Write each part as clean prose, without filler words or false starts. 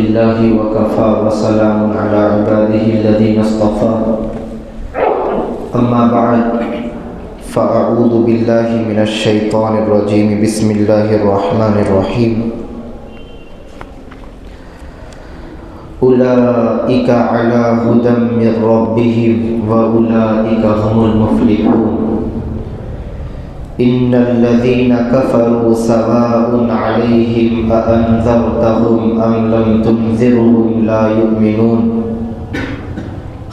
لله وكفى وسلام على عباده الذين اصطفى أما بعد فأعوذ بالله من الشيطان الرجيم بسم الله الرحمن الرحيم أولئك على هدى من ربهم وأولئك هم المفلحون إن الذين كفروا سواء عليهم أأنذرتهم أم لم تنذرهم لا يؤمنون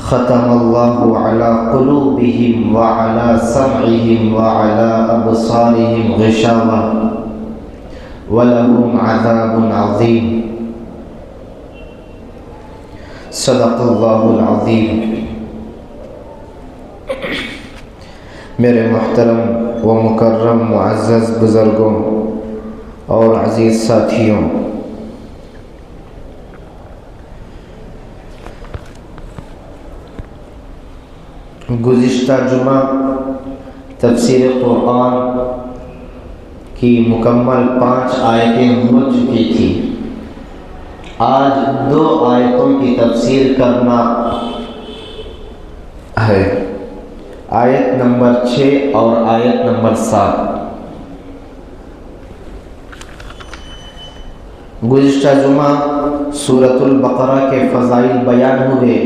ختم الله على قلوبهم وعلى سمعهم وعلى أبصارهم غشاوة ولهم عذاب عظيم صدق اللہ العظیم۔ میرے محترم و مکرم معزز بزرگوں اور عزیز ساتھیوں، گزشتہ جمعہ تفسیر قرآن کی مکمل 5 آیتیں ہو چکی تھی۔ آج 2 آیتوں کی تفسیر کرنا ہے، آیت نمبر 6 اور آیت نمبر 7۔ گزشتہ جمعہ سورۃ البقرہ کے فضائل بیان ہوئے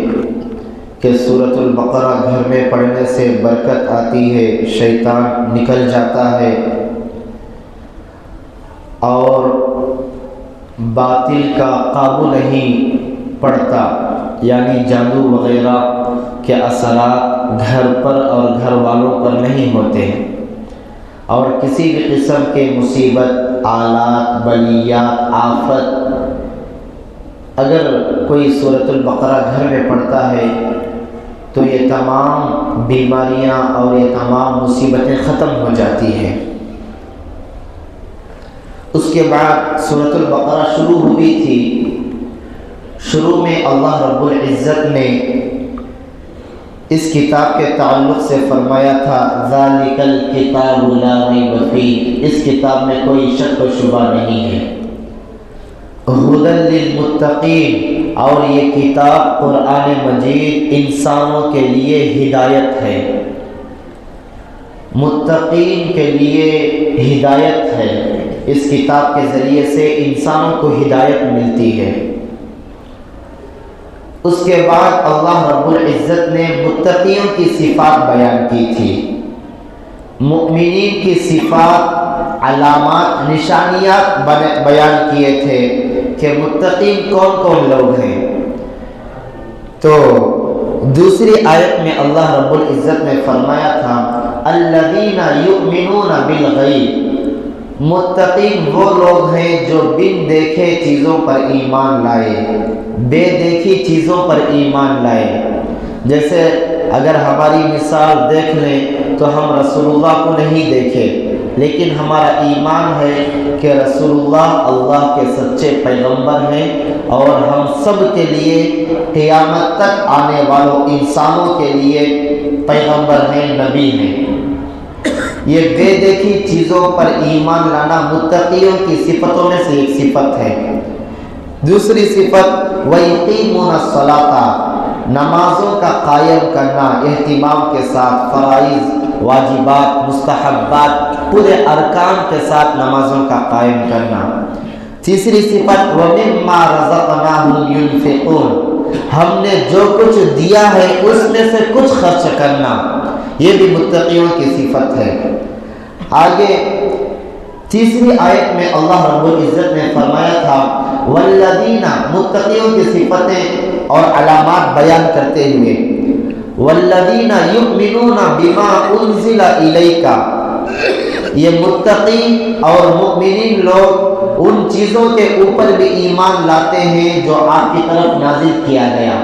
کہ سورۃ البقرہ گھر میں پڑھنے سے برکت آتی ہے، شیطان نکل جاتا ہے اور باطل کا قابو نہیں پڑتا، یعنی جادو وغیرہ کے اثرات گھر پر اور گھر والوں پر نہیں ہوتے، اور کسی بھی قسم کے مصیبت، آلات، بلیات، آفت اگر کوئی سورۃ البقرہ گھر میں پڑھتا ہے تو یہ تمام بیماریاں اور یہ تمام مصیبتیں ختم ہو جاتی ہیں۔ اس کے بعد سورۃ البقرہ شروع ہوئی تھی۔ شروع میں اللہ رب العزت نے اس کتاب کے تعلق سے فرمایا تھا ذَلِكَ الْكِتَابُ لَا رَيْبَ فِيهِ، اس کتاب میں کوئی شک و شبہ نہیں ہے، هُدًى لِّلْمُتَّقِينَ، اور یہ کتاب قرآن مجید انسانوں کے لیے ہدایت ہے، متقین کے لیے ہدایت ہے۔ اس کتاب کے ذریعے سے انسانوں کو ہدایت ملتی ہے۔ اس کے بعد اللہ رب العزت نے متقیوں کی صفات بیان کی تھی، مؤمنین کی صفات، علامات، نشانیات بیان کیے تھے کہ متقین کون کون لوگ ہیں۔ تو دوسری آیت میں اللہ رب العزت نے فرمایا تھا الذین یؤمنون بالغیب، متقین وہ لوگ ہیں جو بن دیکھے چیزوں پر ایمان لائے، بے دیکھی چیزوں پر ایمان لائے۔ جیسے اگر ہماری مثال دیکھ لیں تو ہم رسول اللہ کو نہیں دیکھے، لیکن ہمارا ایمان ہے کہ رسول اللہ اللہ کے سچے پیغمبر ہیں اور ہم سب کے لیے قیامت تک آنے والوں انسانوں کے لیے پیغمبر ہیں، نبی ہیں۔ یہ بے دیکھی چیزوں پر ایمان لانا متقیوں کی صفتوں میں سے ایک صفت ہے۔ دوسری صفت وَيُقِيمُونَ الصَّلَاةَ، نمازوں کا قائم کرنا اہتمام کے ساتھ، فرائض، واجبات، مستحبات، پورے ارکان کے ساتھ نمازوں کا قائم کرنا۔ تیسری صفت وَمِمَّا رَزَقْنَاهُمْ يُنْفِقُونَ، ہم نے جو کچھ دیا ہے اس میں سے کچھ خرچ کرنا، یہ بھی متقیوں کی صفت ہے۔ آگے تیسری آیت میں اللہ رب العزت نے فرمایا تھا والذین، متقیوں کی صفتیں اور علامات بیان کرتے ہوئے والذین یؤمنون بما انزل الیک، یہ متقی اور مؤمنین لوگ ان چیزوں کے اوپر بھی ایمان لاتے ہیں جو آپ کی طرف نازل کیا گیا،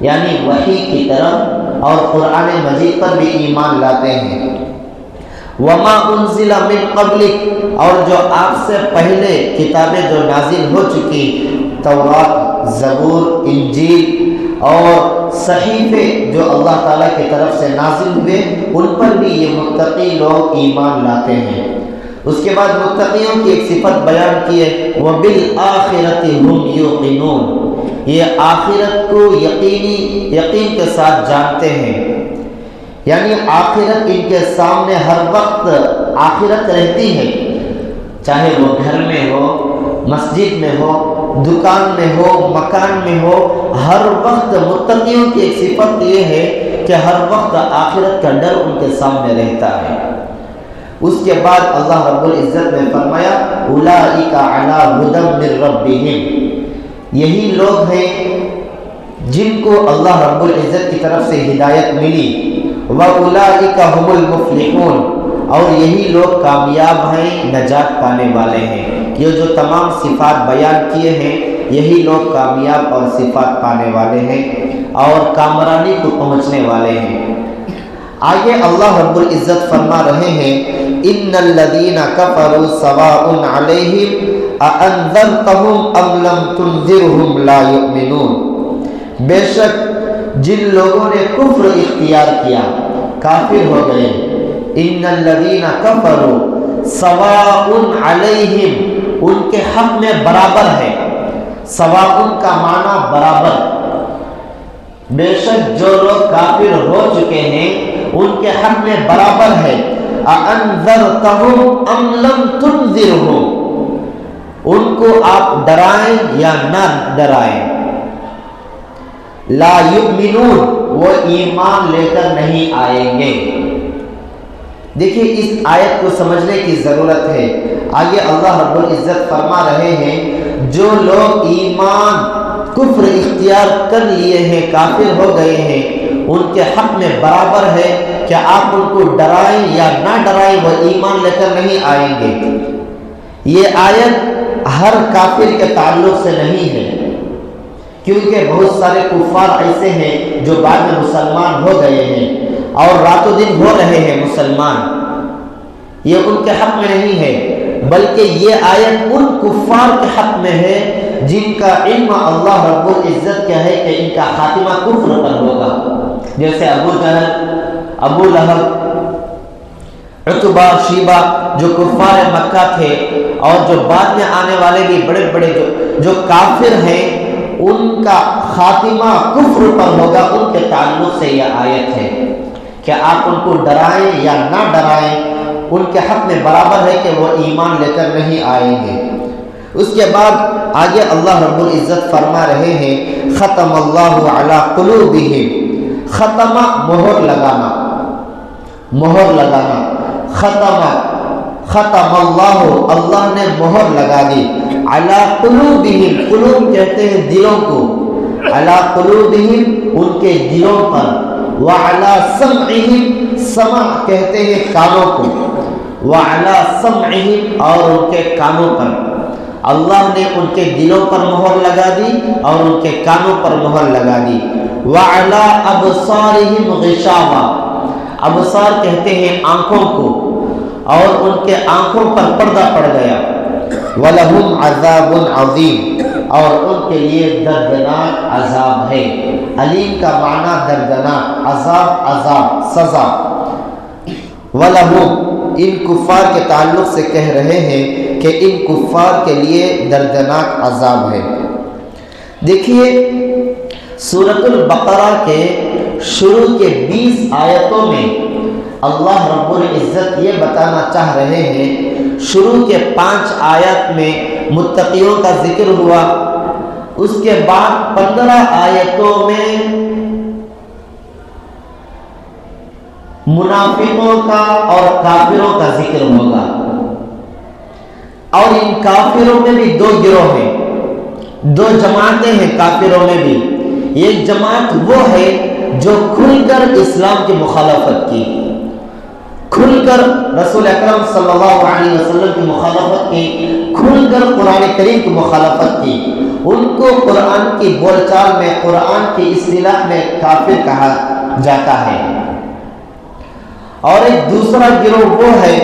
یعنی وحی کی طرف اور قرآن مجید پر بھی ایمان لاتے ہیں۔ وما انزل من قبلک، اور جو آپ سے پہلے کتابیں جو نازل ہو چکی، تورات، زبور، انجیل اور صحیفے جو اللہ تعالیٰ کی طرف سے نازل ہوئے، ان پر بھی یہ متقی لوگ ایمان لاتے ہیں۔ اس کے بعد متقیوں کی ایک صفت بیان کی ہے، وَبِالْآخِرَةِ هُمْ يُوقِنُونَ، یہ آخرت کو یقین کے ساتھ جانتے ہیں، یعنی آخرت ان کے سامنے ہر وقت آخرت رہتی ہے، چاہے وہ گھر میں ہو، مسجد میں ہو، دکان میں ہو، مکان میں ہو، ہر وقت متقیوں کی ایک صفت یہ ہے کہ ہر وقت آخرت کا ڈر ان کے سامنے رہتا ہے۔ اس کے بعد اللہ رب العزت نے فرمایا اولئک علی ھدی من ربہم، یہی لوگ ہیں جن کو اللہ رب العزت کی طرف سے ہدایت ملی، واولئک ھم المفلحون، اور یہی لوگ کامیاب ہیں، نجات پانے والے ہیں۔ یہ جو تمام صفات بیان کیے ہیں، یہی لوگ کامیاب اور صفات پانے والے ہیں اور کامرانی کو پہنچنے والے ہیں۔ آگے اللہ رب العزت فرما رہے ہیں ان الذین کفروا سواء علیہم اانذرتہم ام لم تنذرہم لا یؤمنون، بے شک جن لوگوں نے کفر اختیار کیا، کافر ہو گئے، ان الذین کفروا سواء علیہم، ان کے حق میں برابر ہے، سواء کا معنی برابر، بے شک جو لوگ کافر ہو چکے ہیں ان کے حق میں برابر ہے، اَأَنذَرْتَهُمْ أَمْ لَمْ تُنذِرْهُمْ، ان کو آپ ڈرائیں یا نہ ڈرائیں، لا یؤمنون، وہ ایمان لے کر نہیں آئیں گے۔ دیکھیے اس آیت کو سمجھنے کی ضرورت ہے۔ آگے اللہ رب العزت فرما رہے ہیں جو لوگ ایمان کفر اختیار کر لیے ہیں، کافر ہو گئے ہیں، ان کے حق میں برابر ہے کہ آپ ان کو ڈرائیں یا نہ ڈرائیں، وہ ایمان لے کر نہیں آئیں گے۔ یہ آیت ہر کافر کے تعلق سے نہیں ہے، کیونکہ بہت سارے کفار ایسے ہیں جو بعد میں مسلمان ہو گئے ہیں اور راتوں دن ہو رہے ہیں مسلمان، یہ ان کے حق میں نہیں ہے، بلکہ یہ آیت ان کفار کے حق میں ہے جن کا علم اللہ رب العزت کیا ہے کہ ان کا خاتمہ کفر پر ہوگا، جیسے ابو جہل، ابو لہب، عتبہ، شیبہ، جو کفار مکہ تھے اور جو بعد میں آنے والے بھی بڑے بڑے جو کافر ہیں، ان کا خاتمہ کفر پر ہوگا۔ ان کے تعلق سے یہ آیت ہے کہ آپ ان کو ڈرائیں یا نہ ڈرائیں، ان کے حق میں برابر ہے کہ وہ ایمان لے کر نہیں آئیں گے۔ اس کے بعد آگے اللہ رب العزت فرما رہے ہیں ختم اللہ علی قلوبہم، ختم مہر لگانا، مہر لگانا، ختم اللہ، اللہ نے مہر لگا دی، علی قلوبہم، قلوب کہتے ہیں دلوں کو، علی قلوبہم ان کے دلوں پر، وعلی سمعہم، سمع کہتے ہیں کانوں کو، وعلی سمعہم اور ان کے کانوں پر، اللہ نے ان کے دلوں پر مہر لگا دی اور ان کے کانوں پر مہر لگا دی، وعلی ابصارہم غشاوہ، ابصار کہتے ہیں آنکھوں کو، اور ان کے آنکھوں پر پردہ پڑ گیا، وَلَهُمْ عَذَابٌ عَظِيمٌ، اور ان کے لیے دردناک عذاب ہے۔ علیم کا معنی دردناک، عذاب عذاب سزا، وَلَهُمْ ان کفار کے تعلق سے کہہ رہے ہیں کہ ان کفار کے لیے دردناک عذاب ہے۔ دیکھیے سورۃ البقرہ کے شروع کے 20 آیتوں میں اللہ رب العزت یہ بتانا چاہ رہے ہیں، شروع کے 5 آیت میں متقیوں کا ذکر ہوا، اس کے بعد 15 آیتوں میں منافقوں کا اور کافروں کا ذکر ہوگا، اور ان کافروں میں بھی 2 گروہ ہیں، 2 جماعتیں ہیں کافروں میں بھی۔ ایک جماعت وہ ہے جو کھل کر اسلام کی مخالفت کی، کھل کر رسول اکرم صلی اللہ علیہ وسلم کی مخالفت کی، کھل کر قرآن کریم کی مخالفت کی، ان کو قرآن کی بول چال میں، قرآن کی اصطلاح میں کافر کہا جاتا ہے۔ اور ایک دوسرا گروہ وہ ہے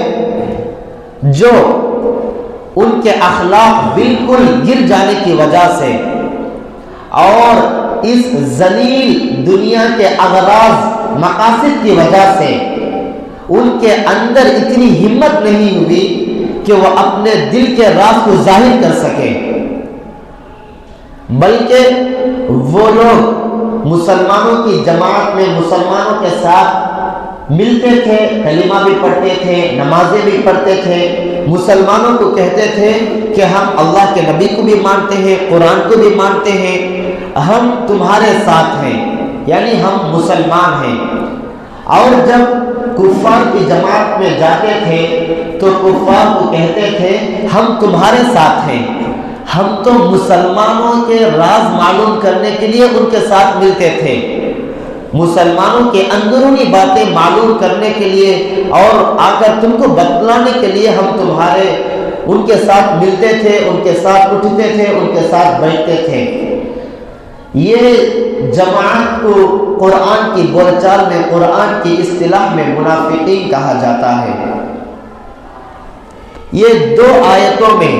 جو ان کے اخلاق بالکل گر جانے کی وجہ سے اور اس ذلیل دنیا کے اغراض مقاصد کی وجہ سے ان کے اندر اتنی ہمت نہیں ہوئی کہ وہ اپنے دل کے راز کو ظاہر کر سکیں، بلکہ وہ لوگ مسلمانوں کی جماعت میں مسلمانوں کے ساتھ ملتے تھے، کلمہ بھی پڑھتے تھے، نمازیں بھی پڑھتے تھے، مسلمانوں کو کہتے تھے کہ ہم اللہ کے نبی کو بھی مانتے ہیں، قرآن کو بھی مانتے ہیں، ہم تمہارے ساتھ ہیں، یعنی ہم مسلمان ہیں۔ اور جب کفار کی جماعت میں جاتے تھے تو کفار کو کہتے تھے ہم تمہارے ساتھ ہیں، ہم تو مسلمانوں کے راز معلوم کرنے کے لیے ان کے ساتھ ملتے تھے، مسلمانوں کے اندرونی باتیں معلوم کرنے کے لیے اور آ کر تم کو بتلانے کے لیے ہم تمہارے ان کے ساتھ ملتے تھے، ان کے ساتھ اٹھتے تھے، ان کے ساتھ بیٹھتے تھے۔ یہ جماعت کو قرآن کی بول چال میں، قرآن کی اصطلاح میں منافقین کہا جاتا ہے۔ یہ دو آیتوں میں،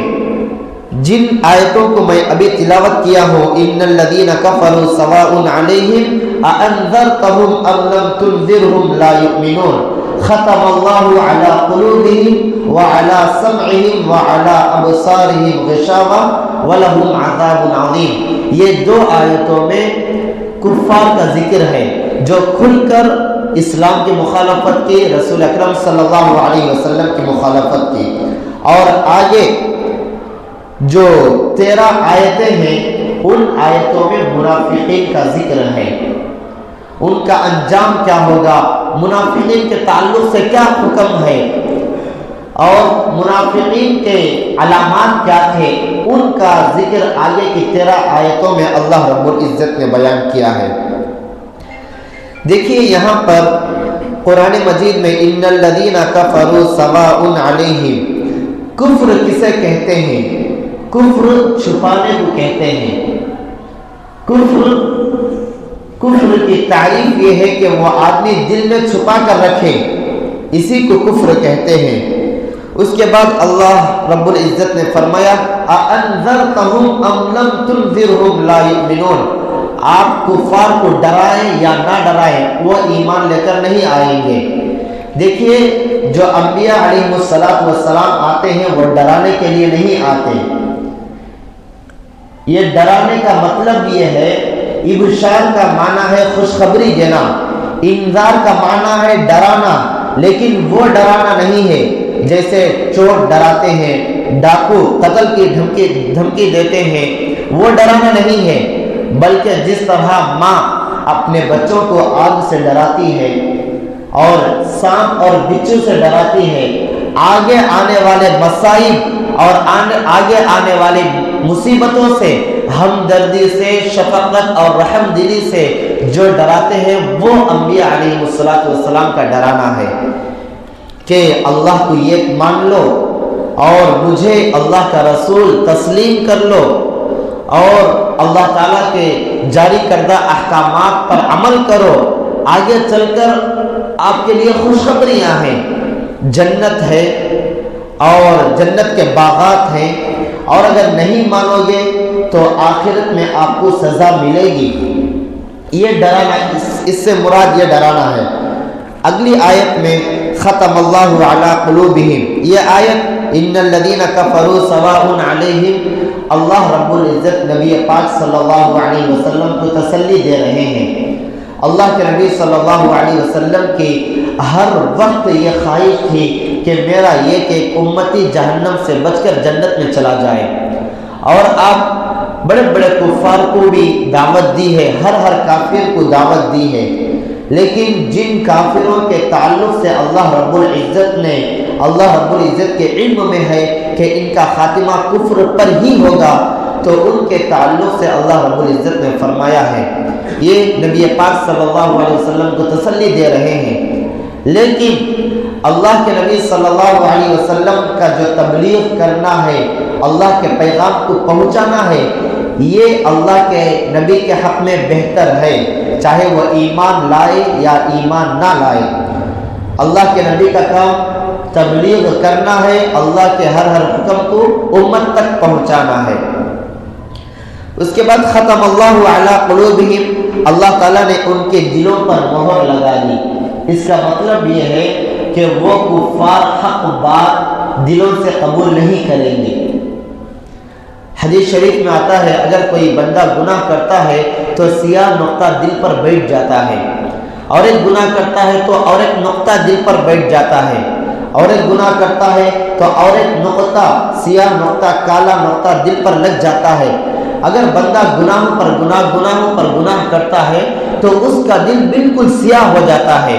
جن آیتوں کو میں ابھی تلاوت کیا ہوں، ان الذین کفروا سواء علیہم اانذرتہم ام لم تنذرہم لا یؤمنون، ختم اللہ علی قلوبہم وعلی سمعہم وعلی ابصارہم غشاوہ ولہم عذاب عظیم۔ یہ دو آیتوں میں کفار کا ذکر ہے جو کھل کر اسلام کی مخالفت کی، رسول اکرم صلی اللہ علیہ وسلم کی مخالفت کی، اور آگے جو 13 آیتیں ہیں ان آیتوں میں منافقین کا ذکر ہے، ان کا انجام کیا ہوگا، منافقین کے تعلق سے کیا حکم ہے اور منافقین کے علامات کیا تھے، ان کا ذکر آگے کی 13 آیتوں میں اللہ رب العزت نے بیان کیا ہے۔ دیکھیے یہاں پر قرآن مجید میں ان الذین کفروا سواء علیہم، کفر کسے کہتے ہیں؟ کفر چھپانے کو کہتے ہیں۔ کفر کی تعریف یہ ہے کہ وہ آدمی دل میں چھپا کر رکھے، اسی کو کفر کہتے ہیں۔ اس کے بعد اللہ رب العزت نے فرمایا اَأَنذَرْتَهُمْ أَمْ لَمْ تُنذِرْهُمْ لَا يُؤْمِنُونَ، آپ کفار کو ڈرائیں یا نہ ڈرائیں وہ ایمان لے کر نہیں آئیں گے۔ دیکھیے جو انبیاء علیہ السلام آتے ہیں وہ ڈرانے کے لیے نہیں آتے، یہ ڈرانے کا مطلب یہ ہے، ابشار کا معنی ہے خوشخبری دینا، انذار کا معنی ہے ڈرانا، لیکن وہ ڈرانا نہیں ہے جیسے چور ڈراتے ہیں، ڈاکو قتل کی دھمکی دیتے ہیں، وہ ڈرانا نہیں ہے، بلکہ جس طرح ماں اپنے بچوں کو آگ سے ڈراتی ہے اور سانپ اور بچھو سے ڈراتی ہے، آگے آنے والے مصائب اور آگے آنے والی مصیبتوں سے ہمدردی سے، شفقت اور رحم دلی سے جو ڈراتے ہیں وہ انبیاء علیہ السلام کا ڈرانا ہے کہ اللہ کو یہ مان لو اور مجھے اللہ کا رسول تسلیم کر لو اور اللہ تعالیٰ کے جاری کردہ احکامات پر عمل کرو، آگے چل کر آپ کے لیے خوشخبریاں ہیں، جنت ہے اور جنت کے باغات ہیں، اور اگر نہیں مانو گے تو آخرت میں آپ کو سزا ملے گی۔ یہ ڈرانا، اس سے مراد یہ ڈرانا ہے۔ اگلی آیت میں ختم اللہ علی قلوبہم، یہ آیت ان الذین کفروا سواء علیہم، اللہ رب العزت نبی پاک صلی اللہ علیہ وسلم کو تسلی دے رہے ہیں۔ اللہ کے نبی صلی اللہ علیہ وسلم کی ہر وقت یہ خواہش تھی کہ میرا یہ کہ امتی جہنم سے بچ کر جنت میں چلا جائے، اور آپ بڑے بڑے کفار کو بھی دعوت دی ہے، ہر کافر کو دعوت دی ہے، لیکن جن کافروں کے تعلق سے اللہ رب العزت کے علم میں ہے کہ ان کا خاتمہ کفر پر ہی ہوگا، تو ان کے تعلق سے اللہ رب العزت نے فرمایا ہے، یہ نبی پاک صلی اللہ علیہ وسلم کو تسلی دے رہے ہیں۔ لیکن اللہ کے نبی صلی اللہ علیہ وسلم کا جو تبلیغ کرنا ہے، اللہ کے پیغام کو پہنچانا ہے، یہ اللہ کے نبی کے حق میں بہتر ہے، چاہے وہ ایمان لائے یا ایمان نہ لائے۔ اللہ کے نبی کا کام تبلیغ کرنا ہے، اللہ کے ہر حکم کو امت تک پہنچانا ہے۔ اس کے بعد ختم اللہ علی قلوبہم، اللہ تعالیٰ نے ان کے دلوں پر مہر لگا دی۔ اس کا مطلب یہ ہے کہ وہ کفار حق بات دلوں سے قبول نہیں کریں گے۔ حدیث شریف میں آتا ہے اگر کوئی بندہ گناہ کرتا ہے تو سیاہ نقطہ دل پر بیٹھ جاتا ہے، اور ایک گناہ کرتا ہے تو اور ایک نقطہ دل پر بیٹھ جاتا ہے، اور ایک گناہ کرتا ہے تو اور ایک نقطہ سیاہ نقطہ کالا نقطہ دل پر لگ جاتا ہے۔ اگر بندہ گناہوں پر گناہ کرتا ہے تو اس کا دل بالکل سیاہ ہو جاتا ہے،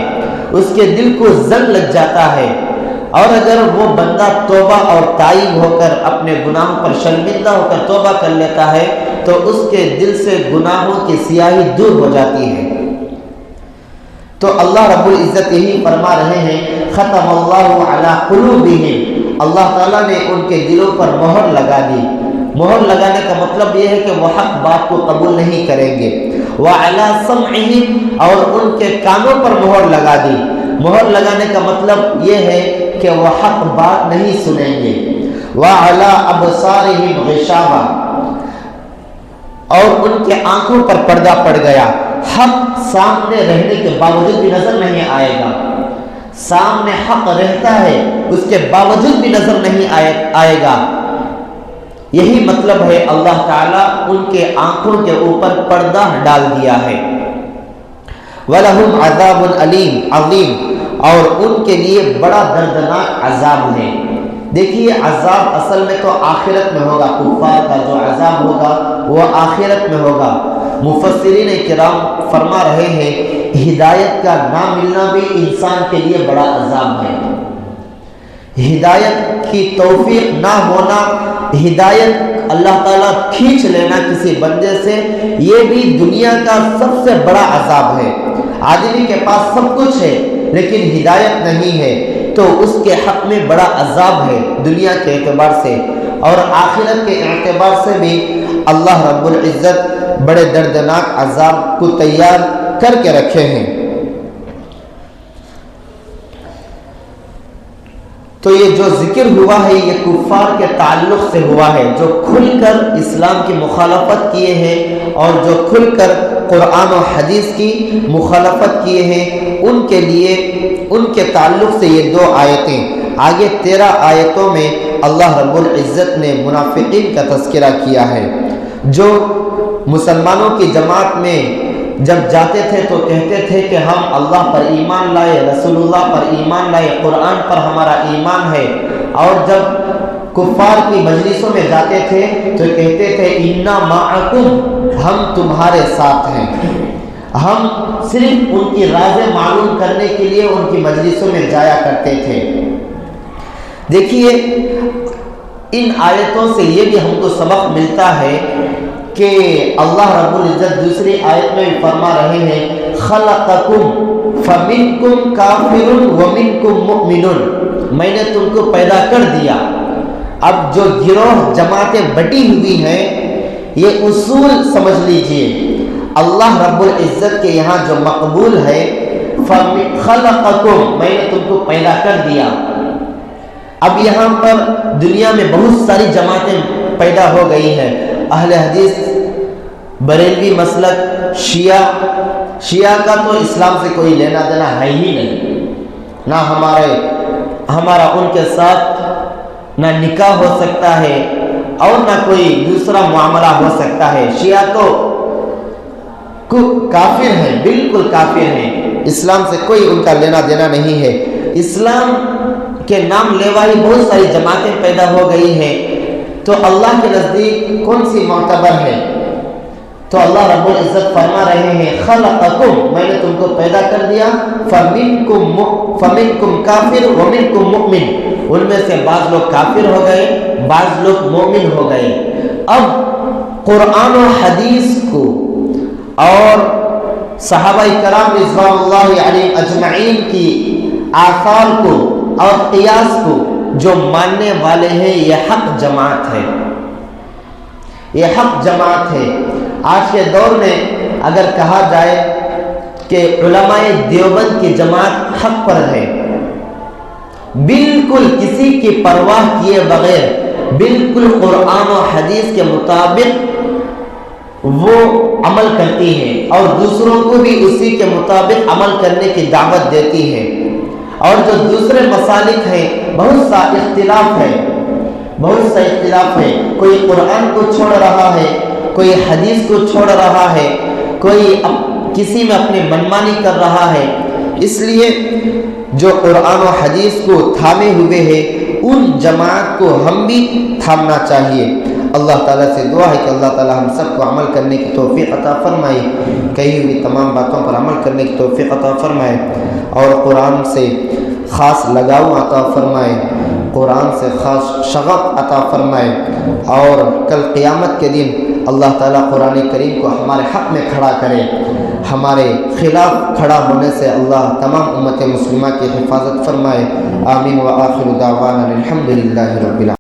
اس کے دل کو زنگ لگ جاتا ہے، اور اگر وہ بندہ توبہ اور تائب ہو کر اپنے گناہوں پر شرمندہ ہو کر توبہ کر لیتا ہے تو اس کے دل سے گناہوں کی سیاہی دور ہو جاتی ہے۔ تو اللہ رب العزت یہی فرما رہے ہیں ختم اللہ علی قلوبہم، اللہ تعالیٰ نے ان کے دلوں پر مہر لگا دی۔ مہر لگانے کا مطلب یہ ہے کہ وہ حق بات کو قبول نہیں کریں گے۔ وعلی سمعہم، اور ان کے کانوں پر مہر لگا دی۔ مہر لگانے کا مطلب یہ ہے کہ وہ حق بات نہیں سنیں گے۔ وعلی ابصارہم غشاوہ، اور ان کے آنکھوں پر پردہ پڑ گیا۔ حق سامنے رہنے کے باوجود بھی نظر نہیں آئے گا، سامنے حق رہتا ہے اس کے باوجود بھی نظر نہیں آئے گا۔ یہی مطلب ہے اللہ تعالیٰ ان کے آنکھوں کے اوپر پردہ ڈال دیا ہے۔ وَلَهُمْ عَذَابٌ عَلِيمٌ عظیم، اور ان کے لیے بڑا دردناک عذاب ہے۔ دیکھیے عذاب اصل میں تو آخرت میں ہوگا، کفار کا جو عذاب ہوگا وہ آخرت میں ہوگا۔ مفسرین کرام فرما رہے ہیں ہدایت کا نہ ملنا بھی انسان کے لیے بڑا عذاب ہے۔ ہدایت کی توفیق نہ ہونا، ہدایت اللہ تعالیٰ کھینچ لینا کسی بندے سے، یہ بھی دنیا کا سب سے بڑا عذاب ہے۔ آدمی کے پاس سب کچھ ہے لیکن ہدایت نہیں ہے تو اس کے حق میں بڑا عذاب ہے دنیا کے اعتبار سے، اور آخرت کے اعتبار سے بھی اللہ رب العزت بڑے دردناک عذاب کو تیار کر کے رکھے ہیں۔ تو یہ جو ذکر ہوا ہے یہ کفار کے تعلق سے ہوا ہے، جو کھل کر اسلام کی مخالفت کیے ہیں اور جو کھل کر قرآن و حدیث کی مخالفت کیے ہیں ان کے لیے ان کے تعلق سے یہ دو آیتیں۔ آگے 13 آیتوں میں اللہ رب العزت نے منافقین کا تذکرہ کیا ہے، جو مسلمانوں کی جماعت میں جب جاتے تھے تو کہتے تھے کہ ہم اللہ پر ایمان لائے، رسول اللہ پر ایمان لائے، قرآن پر ہمارا ایمان ہے، اور جب کفار کی مجلسوں میں جاتے تھے تو کہتے تھے انا معکم، ہم تمہارے ساتھ ہیں۔ ہم صرف ان کی رازیں معلوم کرنے کے لیے ان کی مجلسوں میں جایا کرتے تھے۔ دیکھیے ان آیتوں سے یہ بھی ہم کو سبق ملتا ہے کہ اللہ رب العزت دوسری آیت میں فرما رہے ہیں خلقکم فمنکم کافر ومنکم مؤمن، میں نے تم کو پیدا کر دیا۔ اب جو گروہ جماعتیں بٹی ہوئی ہیں یہ اصول سمجھ لیجئے، اللہ رب العزت کے یہاں جو مقبول ہے خلقکم، میں نے تم کو پیدا کر دیا۔ اب یہاں پر دنیا میں بہت ساری جماعتیں پیدا ہو گئی ہیں، اہل حدیث، بریلوی مسلک، شیعہ کا تو اسلام سے کوئی لینا دینا ہے ہی نہیں، نہ ہمارا ان کے ساتھ نہ نکاح ہو سکتا ہے اور نہ کوئی دوسرا معاملہ ہو سکتا ہے۔ شیعہ تو کافر ہیں، بالکل کافر ہیں، اسلام سے کوئی ان کا لینا دینا نہیں ہے۔ اسلام کے نام لیوائی بہت ساری جماعتیں پیدا ہو گئی ہیں، تو اللہ کے نزدیک کون سی معتبر ہے؟ تو اللہ رب العزت فرما رہے ہیں خلقکم، میں نے تم کو پیدا کر دیا، فمنکم کافر ومنکم مؤمن، ان میں سے بعض لوگ کافر ہو گئے، بعض لوگ مومن ہو گئے۔ اب قرآن و حدیث کو اور صحابہ کرام رضوان اللہ علیہم اجمعین کی آثار کو اور قیاس کو جو ماننے والے ہیں یہ حق جماعت ہے، یہ حق جماعت ہے۔ آج کے دور میں اگر کہا جائے کہ علماء دیوبند کی جماعت حق پر ہے، بالکل کسی کی پرواہ کیے بغیر، بالکل قرآن و حدیث کے مطابق وہ عمل کرتی ہے اور دوسروں کو بھی اسی کے مطابق عمل کرنے کی دعوت دیتی ہے۔ اور جو دوسرے مسالک ہیں بہت سا اختلاف ہے، بہت سا اختلاف ہے، کوئی قرآن کو چھوڑ رہا ہے، کوئی حدیث کو چھوڑ رہا ہے، کوئی کسی میں اپنی منمانی کر رہا ہے۔ اس لیے جو قرآن و حدیث کو تھامے ہوئے ہیں ان جماعت کو ہم بھی تھامنا چاہیے۔ اللہ تعالیٰ سے دعا ہے کہ اللہ تعالیٰ ہم سب کو عمل کرنے کی توفیق عطا فرمائے، کہی ہوئی تمام باتوں پر عمل کرنے کی توفیق عطا فرمائے، اور قرآن سے خاص لگاؤ عطا فرمائے، قرآن سے خاص شغف عطا فرمائے، اور کل قیامت کے دن اللہ تعالیٰ قرآن کریم کو ہمارے حق میں کھڑا کرے، ہمارے خلاف کھڑا ہونے سے اللہ تمام امت مسلمہ کی حفاظت فرمائے۔ آمین و آخر دعوانا الحمدللہ رب العالمین۔